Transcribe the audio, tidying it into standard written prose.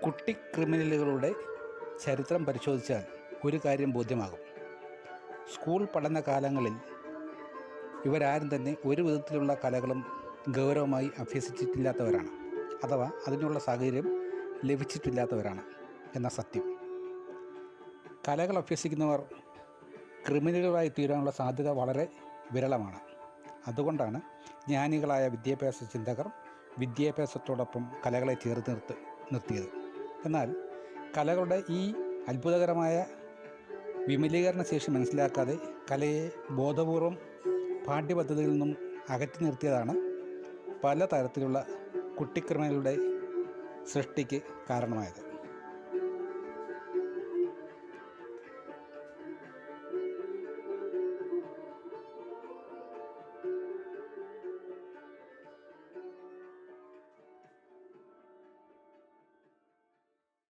കുട്ടി ക്രിമിനലുകളുടെ ചരിത്രം പരിശോധിച്ചാൽ ഒരു കാര്യം ബോധ്യമാകും. സ്കൂൾ പഠനകാലങ്ങളിൽ ഇവരാരും തന്നെ ഒരു വിധത്തിലുള്ള കലകളും ഗൗരവമായി അഭ്യസിച്ചിട്ടില്ലാത്തവരാണ്, അഥവാ അതിനുള്ള സാഹചര്യം ലഭിച്ചിട്ടില്ലാത്തവരാണ് എന്ന സത്യം. കലകൾ അഭ്യസിക്കുന്നവർ ക്രിമിനലുകളായി തീരാനുള്ള സാധ്യത വളരെ വിരളമാണ്. അതുകൊണ്ടാണ് ജ്ഞാനികളായ വിദ്യാഭ്യാസ ചിന്തകർ വിദ്യാഭ്യാസത്തോടൊപ്പം കലകളെ ചേർത്ത് നിർത്തിയത്. എന്നാൽ കലകളുടെ ഈ അത്ഭുതകരമായ വിമലീകരണ ശേഷി മനസ്സിലാക്കാതെ കലയെ ബോധപൂർവം പാഠ്യപദ്ധതിയിൽ നിന്നും അകറ്റി നിർത്തിയതാണ് പല തരത്തിലുള്ള കുട്ടിക്രിമിനലുകളുടെ സൃഷ്ടിക്ക് കാരണമായത്.